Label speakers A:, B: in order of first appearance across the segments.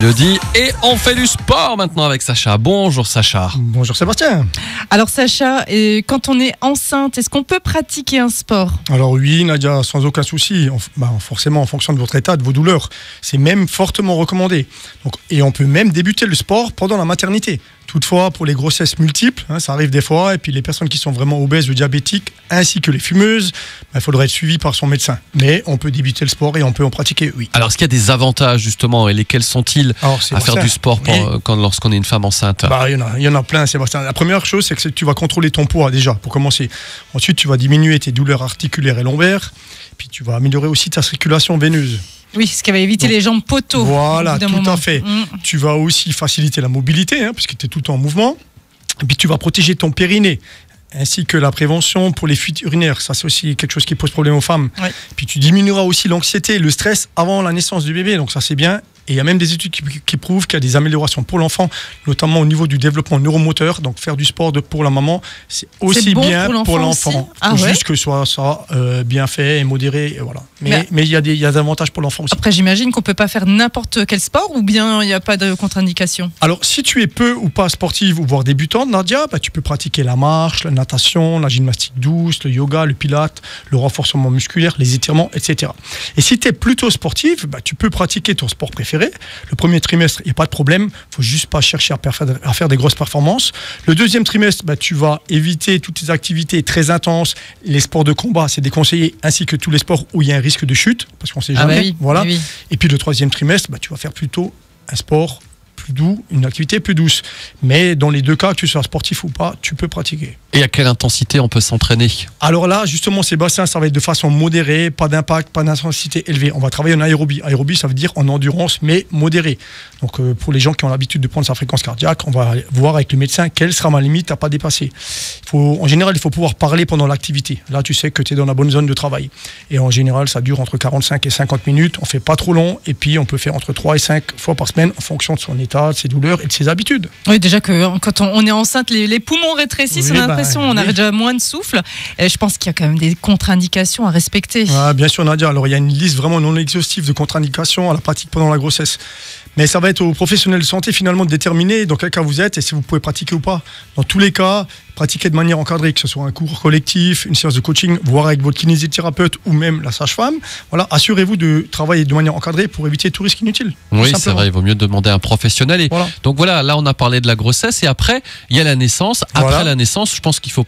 A: Jeudi et on fait du sport maintenant avec Sacha. Bonjour Sacha.
B: Bonjour Sébastien.
C: Alors Sacha, quand on est enceinte, est-ce qu'on peut pratiquer un sport ?
B: Alors oui Nadia, sans aucun souci, forcément en fonction de votre état, de vos douleurs. C'est même fortement recommandé. Et on peut même débuter le sport pendant la maternité. Toutefois, pour les grossesses multiples, ça arrive des fois, et puis les personnes qui sont vraiment obèses ou diabétiques, ainsi que les fumeuses, il faudrait être suivi par son médecin. Mais on peut débuter le sport et on peut en pratiquer, oui.
A: Alors, est-ce qu'il y a des avantages justement, et lesquels sont-ils à faire du sport lorsqu'on est une femme enceinte ?
B: Il y en a plein, Sébastien. La première chose, c'est que tu vas contrôler ton poids déjà, pour commencer. Ensuite, tu vas diminuer tes douleurs articulaires et lombaires, puis tu vas améliorer aussi ta circulation veineuse.
C: Oui, ce qui va éviter les jambes poteaux.
B: Voilà, tout à fait. Tu vas aussi faciliter la mobilité, puisque tu es tout le temps en mouvement. Et puis tu vas protéger ton périnée, ainsi que la prévention pour les fuites urinaires. Ça, c'est aussi quelque chose qui pose problème aux femmes. Oui. Puis tu diminueras aussi l'anxiété et le stress avant la naissance du bébé. Donc ça, c'est bien. Et il y a même des études qui prouvent qu'il y a des améliorations pour l'enfant, notamment au niveau du développement neuromoteur. Donc faire du sport pour la maman, c'est aussi bon bien pour l'enfant. Juste que ce soit bien fait et modéré. Et voilà. Mais il y a des avantages pour l'enfant aussi.
C: Après, j'imagine qu'on ne peut pas faire n'importe quel sport ou bien il n'y a pas de contre-indication ?
B: Alors, si tu es peu ou pas sportive ou voire débutante, Nadia, tu peux pratiquer la marche, la natation, la gymnastique douce, le yoga, le pilate, le renforcement musculaire, les étirements, etc. Et si tu es plutôt sportive, tu peux pratiquer ton sport préféré. Le premier trimestre, il n'y a pas de problème. Il ne faut juste pas chercher à faire des grosses performances. Le deuxième trimestre, tu vas éviter toutes les activités très intenses. Les sports de combat, c'est déconseillé, ainsi que tous les sports où il y a un risque de chute, parce qu'on ne sait jamais. Voilà. Oui. Et puis le troisième trimestre, tu vas faire plutôt un sport plus doux, une activité plus douce. Mais dans les deux cas, que tu sois sportif ou pas, tu peux pratiquer.
A: Et à quelle intensité on peut s'entraîner ?
B: Alors là, justement, Sébastien, ça va être de façon modérée, pas d'impact, pas d'intensité élevée. On va travailler en aérobie. Aérobie, ça veut dire en endurance, mais modérée. Donc pour les gens qui ont l'habitude de prendre sa fréquence cardiaque, on va voir avec le médecin quelle sera ma limite à pas dépasser. En général, il faut pouvoir parler pendant l'activité. Là, tu sais que tu es dans la bonne zone de travail. Et en général, ça dure entre 45 et 50 minutes. On fait pas trop long. Et puis, on peut faire entre 3 et 5 fois par semaine en fonction de son état, de ses douleurs et de ses habitudes.
C: Oui, déjà que quand on est enceinte, les poumons rétrécissent, on a l'impression on a déjà moins de souffle. Et je pense qu'il y a quand même des contre-indications à respecter.
B: Bien sûr, Nadia. Alors, il y a une liste vraiment non exhaustive de contre-indications à la pratique pendant la grossesse. Mais ça va être aux professionnels de santé finalement de déterminer dans quel cas vous êtes et si vous pouvez pratiquer ou pas. Dans tous les cas, pratiquez de manière encadrée, que ce soit un cours collectif, une séance de coaching, voire avec votre kinésithérapeute ou même la sage-femme. Voilà, assurez-vous de travailler de manière encadrée pour éviter tout risque inutile.
A: Oui, c'est vrai, il vaut mieux demander à un professionnel. Donc voilà, là on a parlé de la grossesse et après il y a la naissance. Après la naissance, je pense qu'il faut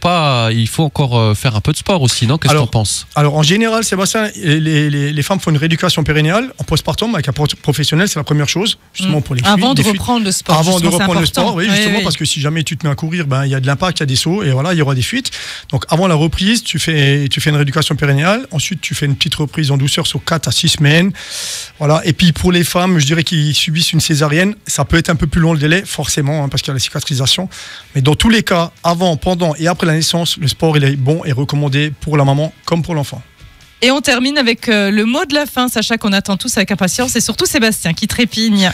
A: encore faire un peu de sport aussi, non ? Qu'est-ce que tu en penses ?
B: Alors en général, Sébastien, les femmes font une rééducation périnnéale en postpartum avec un professionnel, c'est la première chose. Justement pour les fuites,
C: avant de reprendre le sport.
B: Avant de reprendre le sport, oui, justement, parce que si jamais tu te mets à courir, il y a de l'impact, il y a des sauts, et voilà, il y aura des fuites. Donc avant la reprise, tu fais une rééducation périnéale. Ensuite, tu fais une petite reprise en douceur sur 4 à 6 semaines. Voilà. Et puis pour les femmes, je dirais qui subissent une césarienne, ça peut être un peu plus long le délai, forcément, parce qu'il y a la cicatrisation. Mais dans tous les cas, avant, pendant et après la naissance, le sport il est bon et recommandé pour la maman comme pour l'enfant.
C: Et on termine avec le mot de la fin, Sacha, qu'on attend tous avec impatience, et surtout Sébastien qui trépigne.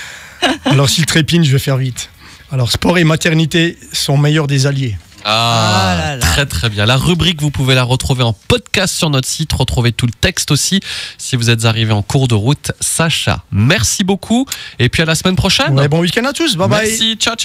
B: Alors s'il trépigne, je vais faire vite. Alors sport et maternité sont meilleurs des alliés.
A: Très très bien. La rubrique, vous pouvez la retrouver en podcast sur notre site. Retrouvez tout le texte aussi si vous êtes arrivé en cours de route. Sacha, merci beaucoup. Et puis à la semaine prochaine.
B: Bon week-end à tous. Bye bye.
A: Merci, ciao ciao.